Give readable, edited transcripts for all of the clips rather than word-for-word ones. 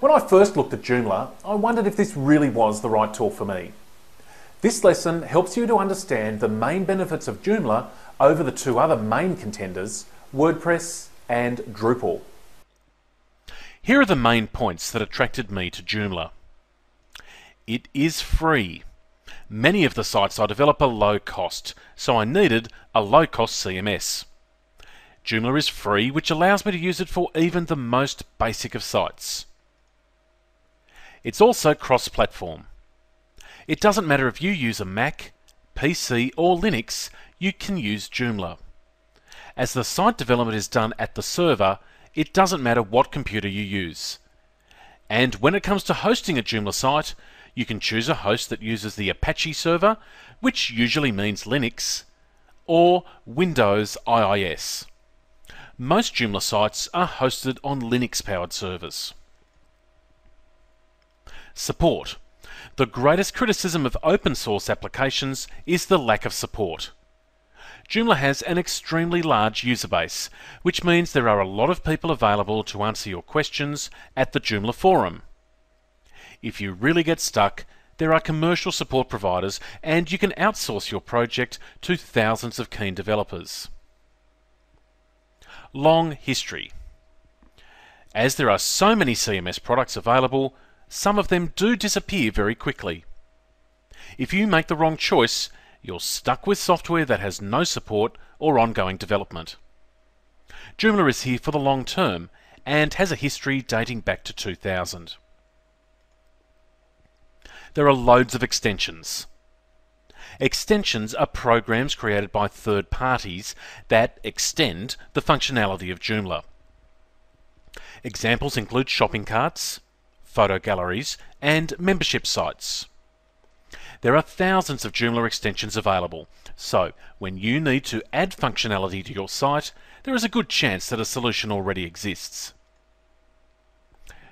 When I first looked at Joomla, I wondered if this really was the right tool for me. This lesson helps you to understand the main benefits of Joomla over the two other main contenders, WordPress and Drupal. Here are the main points that attracted me to Joomla. It is free. Many of the sites I develop are low cost, so I needed a low cost CMS. Joomla is free, which allows me to use it for even the most basic of sites. It's also cross-platform. It doesn't matter if you use a Mac, PC or Linux, you can use Joomla. As the site development is done at the server, it doesn't matter what computer you use. And when it comes to hosting a Joomla site, you can choose a host that uses the Apache server, which usually means Linux, or Windows IIS. Most Joomla sites are hosted on Linux-powered servers. Support. The greatest criticism of open source applications is the lack of support. Joomla has an extremely large user base, which means there are a lot of people available to answer your questions at the Joomla forum. If you really get stuck, there are commercial support providers and you can outsource your project to thousands of keen developers. Long history. As there are so many CMS products available, some of them do disappear very quickly. If you make the wrong choice, you're stuck with software that has no support or ongoing development. Joomla is here for the long term and has a history dating back to 2000. There are loads of extensions. Extensions are programs created by third parties that extend the functionality of Joomla. Examples include shopping carts, photo galleries, and membership sites. There are thousands of Joomla extensions available, so when you need to add functionality to your site, there is a good chance that a solution already exists.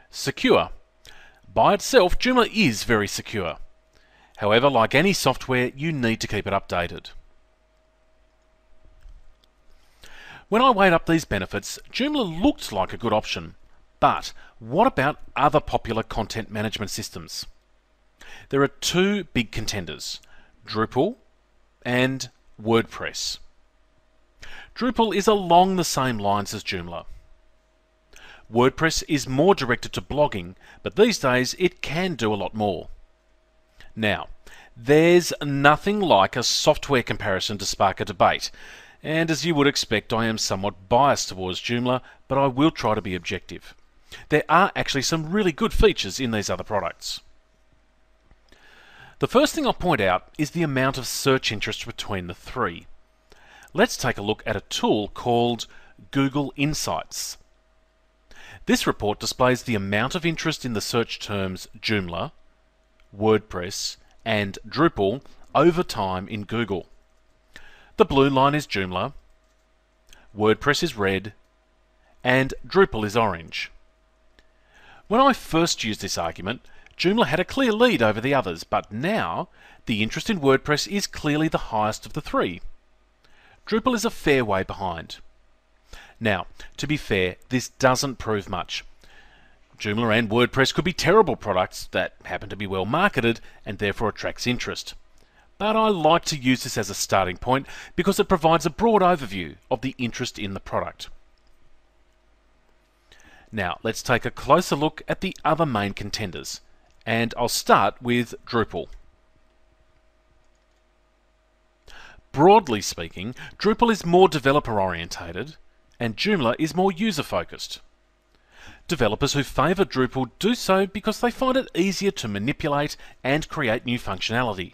Secure. By itself, Joomla is very secure. However, like any software, you need to keep it updated. When I weighed up these benefits, Joomla looked like a good option. But what about other popular content management systems? There are two big contenders, Drupal and WordPress. Drupal is along the same lines as Joomla. WordPress is more directed to blogging, but these days it can do a lot more. Now, there's nothing like a software comparison to spark a debate, and as you would expect, I am somewhat biased towards Joomla, but I will try to be objective. There are actually some really good features in these other products. The first thing I'll point out is the amount of search interest between the three. Let's take a look at a tool called Google Insights. This report displays the amount of interest in the search terms Joomla, WordPress, and Drupal over time in Google. The blue line is Joomla, WordPress is red, and Drupal is orange. When I first used this argument, Joomla had a clear lead over the others, but now the interest in WordPress is clearly the highest of the three. Drupal is a fair way behind. Now, to be fair, this doesn't prove much. Joomla and WordPress could be terrible products that happen to be well marketed and therefore attracts interest. But I like to use this as a starting point because it provides a broad overview of the interest in the product. Now, let's take a closer look at the other main contenders, and I'll start with Drupal. Broadly speaking, Drupal is more developer-orientated, and Joomla is more user-focused. Developers who favour Drupal do so because they find it easier to manipulate and create new functionality.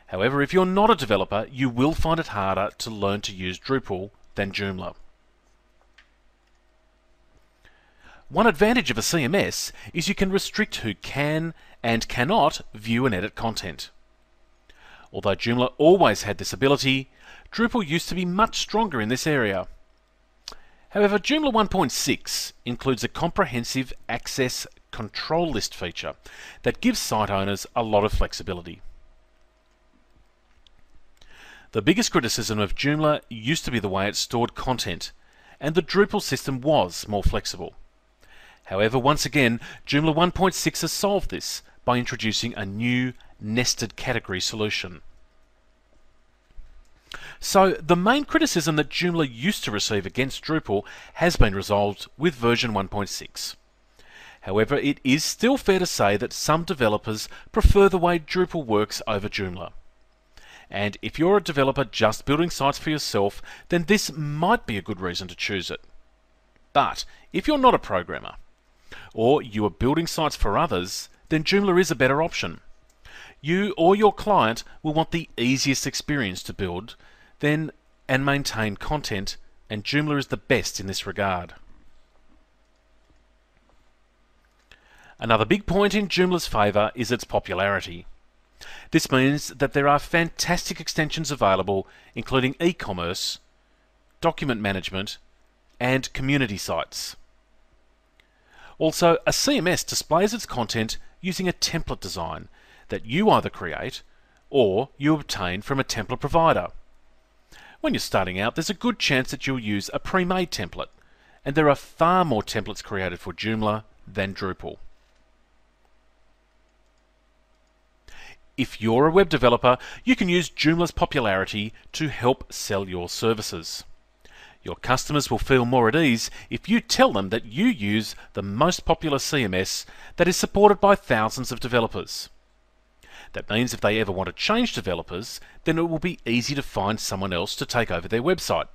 However, if you're not a developer, you will find it harder to learn to use Drupal than Joomla. One advantage of a CMS is you can restrict who can and cannot view and edit content. Although Joomla always had this ability, Drupal used to be much stronger in this area. However, Joomla 1.6 includes a comprehensive access control list feature that gives site owners a lot of flexibility. The biggest criticism of Joomla used to be the way it stored content, and the Drupal system was more flexible. However, once again, Joomla 1.6 has solved this by introducing a new nested category solution. So the main criticism that Joomla used to receive against Drupal has been resolved with version 1.6. However, it is still fair to say that some developers prefer the way Drupal works over Joomla. And if you're a developer just building sites for yourself, then this might be a good reason to choose it. But if you're not a programmer, or you are building sites for others, then Joomla is a better option. You or your client will want the easiest experience to build and maintain content, and Joomla is the best in this regard. Another big point in Joomla's favour is its popularity. This means that there are fantastic extensions available, including e-commerce, document management, and community sites. Also, a CMS displays its content using a template design that you either create or you obtain from a template provider. When you're starting out, there's a good chance that you'll use a pre-made template, and there are far more templates created for Joomla than Drupal. If you're a web developer, you can use Joomla's popularity to help sell your services. Your customers will feel more at ease if you tell them that you use the most popular CMS that is supported by thousands of developers. That means if they ever want to change developers, then it will be easy to find someone else to take over their website.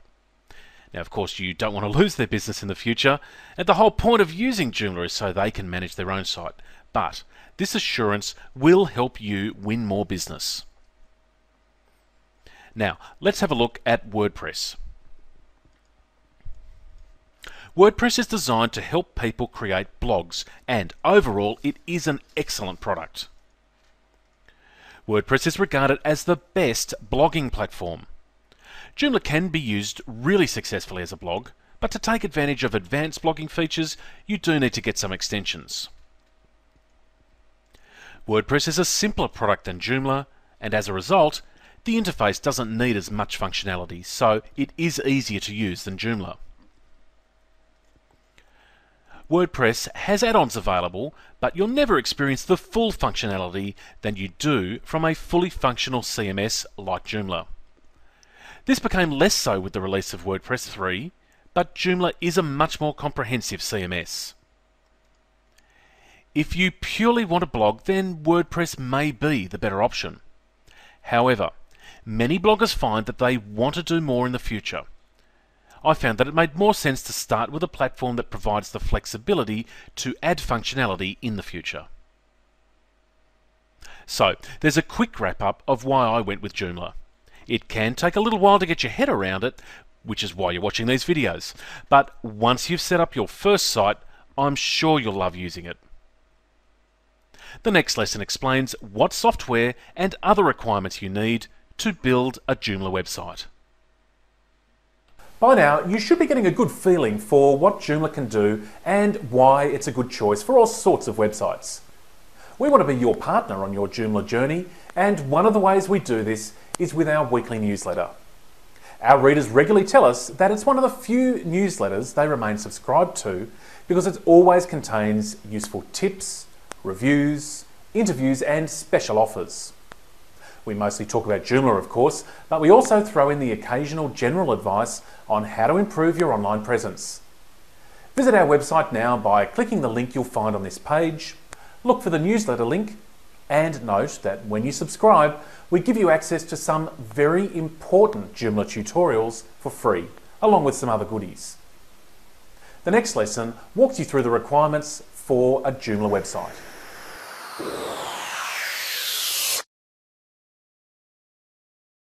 Now, of course, you don't want to lose their business in the future, and the whole point of using Joomla is so they can manage their own site. But this assurance will help you win more business. Now, let's have a look at WordPress. WordPress is designed to help people create blogs, and overall it is an excellent product. WordPress is regarded as the best blogging platform. Joomla can be used really successfully as a blog, but to take advantage of advanced blogging features, you do need to get some extensions. WordPress is a simpler product than Joomla, and as a result, the interface doesn't need as much functionality, so it is easier to use than Joomla. WordPress has add-ons available, but you'll never experience the full functionality than you do from a fully functional CMS like Joomla. This became less so with the release of WordPress 3, but Joomla is a much more comprehensive CMS. If you purely want a blog, then WordPress may be the better option. However, many bloggers find that they want to do more in the future. I found that it made more sense to start with a platform that provides the flexibility to add functionality in the future. So, there's a quick wrap-up of why I went with Joomla. It can take a little while to get your head around it, which is why you're watching these videos. But once you've set up your first site, I'm sure you'll love using it. The next lesson explains what software and other requirements you need to build a Joomla website. By now, you should be getting a good feeling for what Joomla can do and why it's a good choice for all sorts of websites. We want to be your partner on your Joomla journey, and one of the ways we do this is with our weekly newsletter. Our readers regularly tell us that it's one of the few newsletters they remain subscribed to because it always contains useful tips, reviews, interviews and special offers. We mostly talk about Joomla, of course, but we also throw in the occasional general advice on how to improve your online presence. Visit our website now by clicking the link you'll find on this page, look for the newsletter link, and note that when you subscribe, we give you access to some very important Joomla tutorials for free, along with some other goodies. The next lesson walks you through the requirements for a Joomla website.